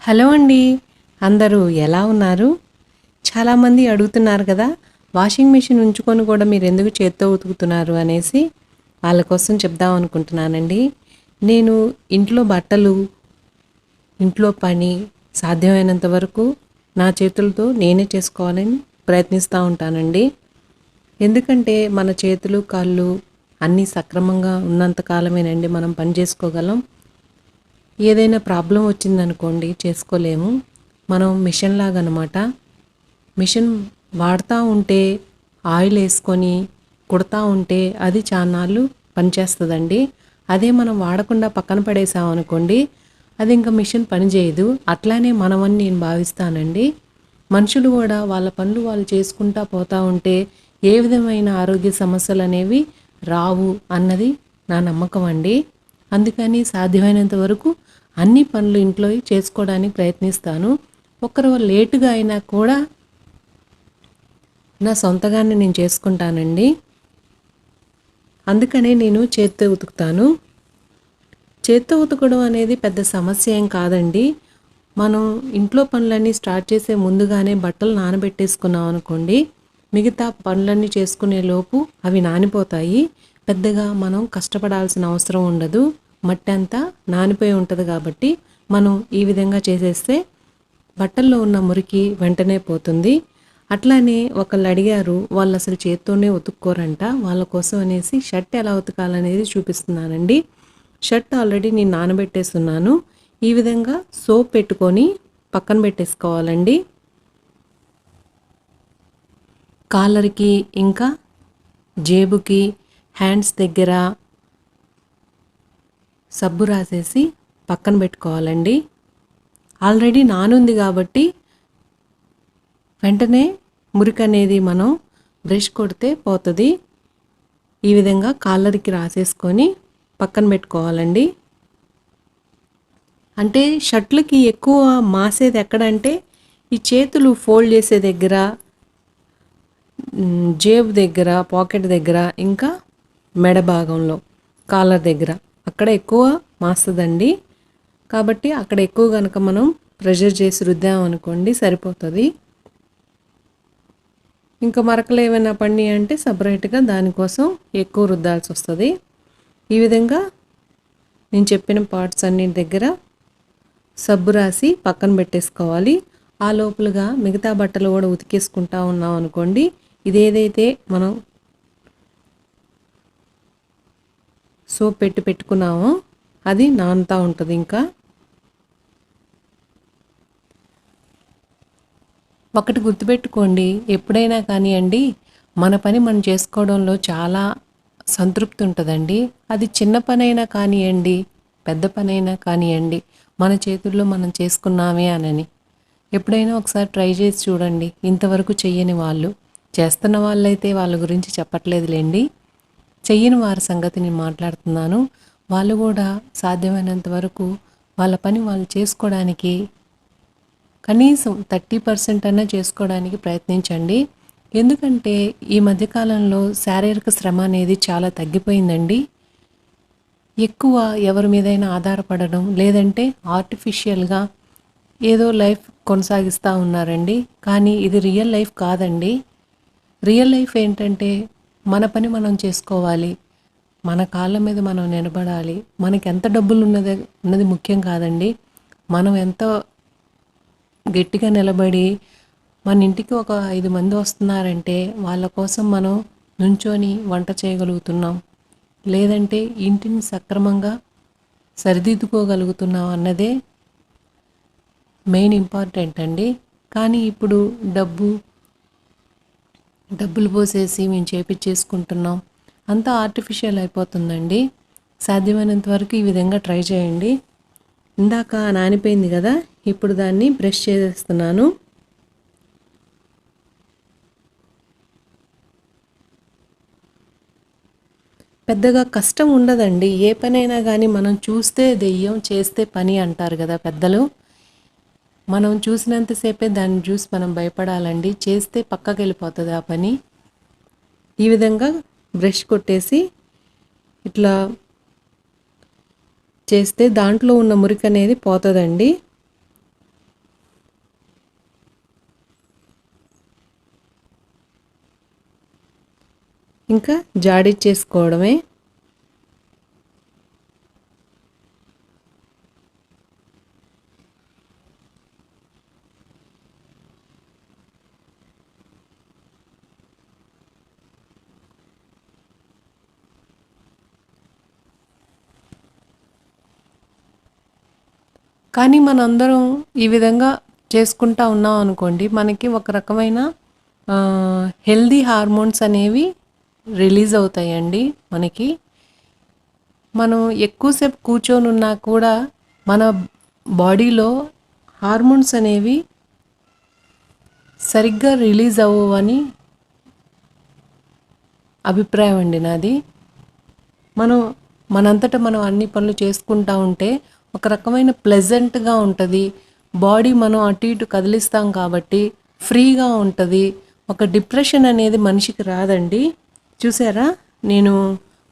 Hello అండి. అందరూ ఎలా ఉన్నారు? చాలామంది అడుగుతున్నారు కదా, వాషింగ్ మిషన్ ఉంచుకొని కూడా మీరు ఎందుకు చేత్తో ఉతుకుతున్నారు అనేసి. వాళ్ళ కోసం చెప్దాం అనుకుంటున్నానండి. నేను ఇంట్లో బట్టలు, ఇంట్లో పని సాధ్యమైనంత వరకు నా చేతులతో నేనే చేసుకోవాలని ప్రయత్నిస్తూ ఉంటానండి. ఎందుకంటే మన చేతులు, కాళ్ళు అన్నీ సక్రమంగా ఉన్నంత కాలమేనండి మనం పని చేసుకోగలం. ఏదైనా ప్రాబ్లం వచ్చిందనుకోండి చేసుకోలేము. మనం మిషన్ లాగా అనమాట. మిషన్ వాడుతూ ఉంటే ఆయిల్ వేసుకొని కుడతా ఉంటే అది చాన్నాళ్ళు పనిచేస్తుందండి. అదే మనం వాడకుండా పక్కన పడేసామనుకోండి అది ఇంకా మిషన్ పనిచేయదు. అట్లానే మనమని నేను భావిస్తానండి. మనుషులు కూడా వాళ్ళ పనులు వాళ్ళు చేసుకుంటా పోతూ ఉంటే ఏ విధమైన ఆరోగ్య సమస్యలు అనేవి రావు అన్నది నా నమ్మకం అండి. అందుకని సాధ్యమైనంత వరకు అన్ని పనులు ఇంట్లో చేసుకోవడానికి ప్రయత్నిస్తాను. ఒకరు లేటుగా అయినా కూడా నా సొంతగానే నేను చేసుకుంటానండి. అందుకనే నేను చేత్తో ఉతుకుతాను. చేత్తో ఉతకడం అనేది పెద్ద సమస్య ఏం కాదండి. మనం ఇంట్లో పనులన్నీ స్టార్ట్ చేసే ముందుగానే బట్టలు నానబెట్టేసుకున్నాం అనుకోండి, మిగతా పనులన్నీ చేసుకునే లోపు అవి నానిపోతాయి. పెద్దగా మనం కష్టపడాల్సిన అవసరం ఉండదు. మట్టి అంతా నానిపోయి ఉంటుంది కాబట్టి మనం ఈ విధంగా చేసేస్తే బట్టల్లో ఉన్న మురికి వెంటనే పోతుంది. అట్లానే ఒకళ్ళు అడిగారు, వాళ్ళు అసలు చేత్తోనే ఉతుక్కోరంట. వాళ్ళ కోసం అనేసి షర్ట్ ఎలా ఉతకాలనేది చూపిస్తున్నానండి. షర్ట్ ఆల్రెడీ నేను నానబెట్టేస్తున్నాను. ఈ విధంగా సోప్ పెట్టుకొని పక్కన పెట్టేసుకోవాలండి. కాలర్కి ఇంకా జేబుకి హ్యాండ్స్ దగ్గర సబ్బు రాసేసి పక్కన పెట్టుకోవాలండి. ఆల్రెడీ నానుంది కాబట్టి వెంటనే మురికి అనేది మనం బ్రష్ కొడితే పోతుంది. ఈ విధంగా కాలర్కి రాసేసుకొని పక్కన పెట్టుకోవాలండి. అంటే షర్ట్లకి ఎక్కువ మాసేది ఎక్కడంటే ఈ చేతులు ఫోల్డ్ చేసే దగ్గర, జేబు దగ్గర, పాకెట్ దగ్గర, ఇంకా మెడ భాగంలో కాలర్ దగ్గర అక్కడ ఎక్కువ మాస్తుందండి. కాబట్టి అక్కడ ఎక్కువ కనుక మనం ప్రెషర్ చేసి రుద్దామనుకోండి సరిపోతుంది. ఇంకా మరకలు ఏమైనా పడినాయి అంటే సపరేట్గా దానికోసం ఎక్కువ రుద్దాల్సి వస్తుంది. ఈ విధంగా నేను చెప్పిన పార్ట్స్ అన్నిటి దగ్గర సబ్బు రాసి పక్కన పెట్టేసుకోవాలి. ఆ లోపలగా మిగతా బట్టలు కూడా ఉతికేసుకుంటా ఉన్నాం అనుకోండి, ఇదేదైతే మనం సోప్ పెట్టుకున్నామో అది నానుతూ ఉంటుంది. ఇంకా ఒకటి గుర్తుపెట్టుకోండి, ఎప్పుడైనా కానివ్వండి మన పని మనం చేసుకోవడంలో చాలా సంతృప్తి ఉంటుందండి. అది చిన్న పనైనా కానివ్వండి, పెద్ద పనైనా కానివ్వండి, మన చేతుల్లో మనం చేసుకున్నామే అనని ఎప్పుడైనా ఒకసారి ట్రై చేసి చూడండి. ఇంతవరకు చెయ్యని వాళ్ళు, చేస్తున్న వాళ్ళైతే వాళ్ళ గురించి చెప్పట్లేదులేండి, చెయ్యని వారి సంగతి నేను మాట్లాడుతున్నాను. వాళ్ళు కూడా సాధ్యమైనంత వరకు వాళ్ళ పని వాళ్ళు చేసుకోవడానికి కనీసం 30% అన్నా చేసుకోవడానికి ప్రయత్నించండి. ఎందుకంటే ఈ మధ్యకాలంలో శారీరక శ్రమ అనేది చాలా తగ్గిపోయిందండి. ఎక్కువ ఎవరి మీదైనా ఆధారపడడం, లేదంటే ఆర్టిఫిషియల్గా ఏదో లైఫ్ కొనసాగిస్తూ ఉన్నారండి. కానీ ఇది రియల్ లైఫ్ కాదండి. రియల్ లైఫ్ ఏంటంటే మన పని మనం చేసుకోవాలి, మన కాళ్ళ మీద మనం నిలబడాలి. మనకి ఎంత డబ్బులు ఉన్నది ముఖ్యం కాదండి. మనం ఎంత గట్టిగా నిలబడి మన ఇంటికి ఒక 5 మంది వస్తున్నారంటే వాళ్ళ కోసం మనం నుంచొని వంట చేయగలుగుతున్నాం, లేదంటే ఇంటిని సక్రమంగా సరిదిద్దుకోగలుగుతున్నాం అన్నదే మెయిన్ ఇంపార్టెంట్ అండి. కానీ ఇప్పుడు డబ్బులు పోసేసి మేము చేపించేసుకుంటున్నాం, అంతా ఆర్టిఫిషియల్ అయిపోతుందండి. సాధ్యమైనంత వరకు ఈ విధంగా ట్రై చేయండి. ఇందాక నానిపోయింది కదా, ఇప్పుడు దాన్ని బ్రష్ చేసేస్తున్నాను. పెద్దగా కష్టం ఉండదండి. ఏ పనైనా కానీ మనం చూస్తే దెయ్యం, చేస్తే పని అంటారు కదా పెద్దలు. మనం చూసినంతసేపే దాన్ని చూసి మనం భయపడాలండి, చేస్తే పక్కకి వెళ్ళిపోతుంది ఆ పని. ఈ విధంగా బ్రష్ కొట్టేసి ఇట్లా చేస్తే దాంట్లో ఉన్న మురికి అనేది పోతుందండి. ఇంకా జాడిచ్చేసుకోవడమే. కానీ మనందరం ఈ విధంగా చేసుకుంటా ఉన్నాం అనుకోండి, మనకి ఒక రకమైన హెల్దీ హార్మోన్స్ అనేవి రిలీజ్ అవుతాయండి. మనం ఎక్కువసేపు కూర్చొని ఉన్నా కూడా మన బాడీలో హార్మోన్స్ అనేవి సరిగ్గా రిలీజ్ అవ్వవని అభిప్రాయం అండి నాది. మనంతట మనం అన్ని పనులు చేసుకుంటా ఉంటే ఒక రకమైన ప్లెజెంట్గా ఉంటుంది. బాడీ మనం అటు ఇటు కదిలిస్తాం కాబట్టి ఫ్రీగా ఉంటుంది. ఒక డిప్రెషన్ అనేది మనిషికి రాదండి. చూసారా, నేను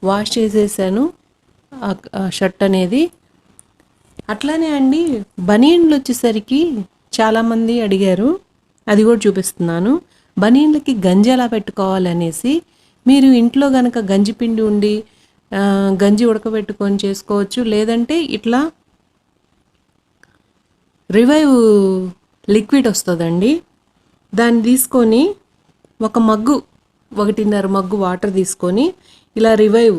వాష్ చేసేసాను ఆ షర్ట్ అనేది. అట్లానే అండి, బనీన్లు వచ్చేసరికి చాలామంది అడిగారు, అది కూడా చూపిస్తున్నాను. బనీన్లకి గంజి ఎలా పెట్టుకోవాలనేసి. మీరు ఇంట్లో కనుక గంజి పిండి ఉండి గంజి ఉడకబెట్టుకొని చేసుకోవచ్చు. లేదంటే ఇట్లా రివైవ్ లిక్విడ్ వస్తుందండి, దాన్ని తీసుకొని ఒక మగ్గు 1.5 మగ్గు వాటర్ తీసుకొని ఇలా రివైవ్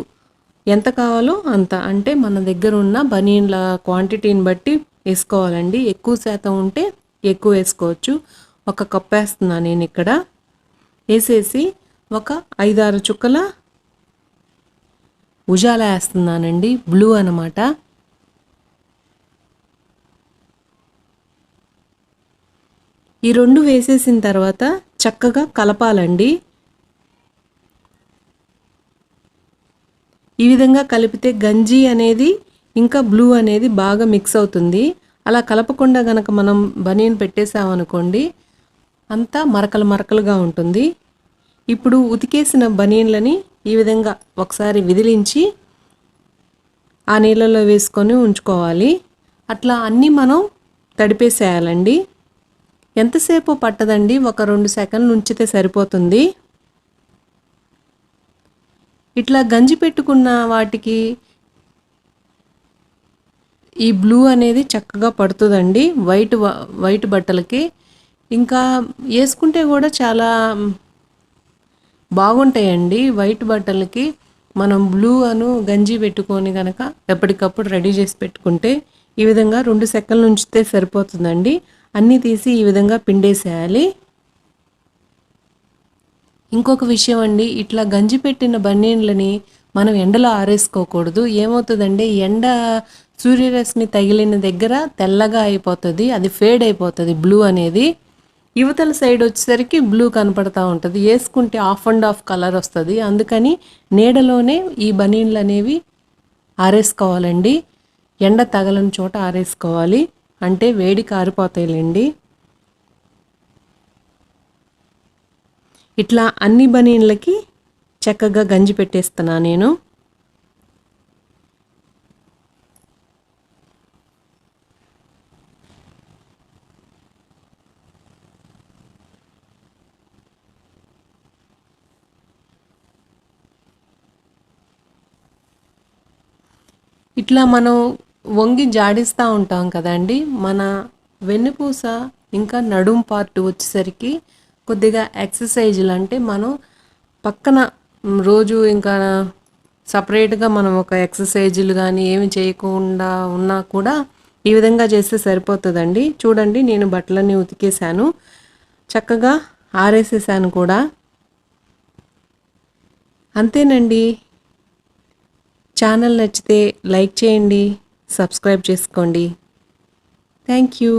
ఎంత కావాలో అంత, అంటే మన దగ్గర ఉన్న బనీన్ల క్వాంటిటీని బట్టి వేసుకోవాలండి. ఎక్కువ శాతం ఉంటే ఎక్కువ వేసుకోవచ్చు. 1 కప్ వేస్తున్నాను నేను ఇక్కడ. వేసేసి ఒక 5-6 చుక్కల ఉజాల వేస్తున్నానండి, బ్లూ అన్నమాట. ఈ 2 వేసేసిన తర్వాత చక్కగా కలపాలండి. ఈ విధంగా కలిపితే గంజి అనేది ఇంకా బ్లూ అనేది బాగా మిక్స్ అవుతుంది. అలా కలపకుండా గనక మనం బనీన్ పెట్టేసామనుకోండి, అంతా మరకలుగా ఉంటుంది. ఇప్పుడు ఉతికేసిన బనీన్లని ఈ విధంగా ఒకసారి విదిలించి ఆ నీళ్ళలో వేసుకొని ఉంచుకోవాలి. అట్లా అన్నీ మనం తడిపేసేయాలండి. ఎంతసేపు పట్టదండి, ఒక 2 సెకండ్లు ఉంచితే సరిపోతుంది. ఇట్లా గంజి పెట్టుకున్న వాటికి ఈ బ్లూ అనేది చక్కగా పడుతుందండి వైట్ బట్టలకి. ఇంకా వేసుకుంటే కూడా చాలా బాగుంటాయండి వైట్ బట్టలకి. మనం బ్లూ గంజి పెట్టుకొని కనుక ఎప్పటికప్పుడు రెడీ చేసి పెట్టుకుంటే ఈ విధంగా 2 సెకండ్లు ఉంచితే సరిపోతుందండి. అన్నీ తీసి ఈ విధంగా పిండేసేయాలి. ఇంకొక విషయం అండి, ఇట్లా గంజి పెట్టిన బనీన్లని మనం ఎండలో ఆరేసుకోకూడదు. ఏమవుతుందంటే సూర్యరశ్మి తగిలిన దగ్గర తెల్లగా అయిపోతుంది, అది ఫేడ్ అయిపోతుంది బ్లూ అనేది. యువతల సైడ్ వచ్చేసరికి బ్లూ కనపడతా ఉంటుంది. వేసుకుంటే ఆఫ్ అండ్ ఆఫ్ కలర్ వస్తుంది. అందుకని నీడలోనే ఈ బనీన్లు అనేవి ఆరేసుకోవాలండి. ఎండ తగలని చోట ఆరేసుకోవాలి, అంటే వేడికి ఆరిపోతాయిలేండి. ఇట్లా అన్ని బనీన్లకి చక్కగా గంజి పెట్టేస్తున్నా నేను. ఇట్లా మనం వంగి జాడిస్తూ ఉంటాం కదండి, మన వెన్నుపూస ఇంకా నడుం పార్ట్ వచ్చేసరికి కొద్దిగా ఎక్సర్సైజులు, అంటే మనం పక్కన రోజు ఇంకా సపరేట్గా మనం ఒక ఎక్సర్సైజులు కానీ ఏమి చేయకుండా ఉన్నా కూడా ఈ విధంగా చేస్తే సరిపోతుందండి. చూడండి, నేను బట్టలన్నీ ఉతికేసాను, చక్కగా ఆరేసేసాను కూడా. అంతేనండి. ఛానల్ నచ్చితే లైక్ చేయండి, సబ్స్క్రైబ్ చేసుకోండి. Thank you.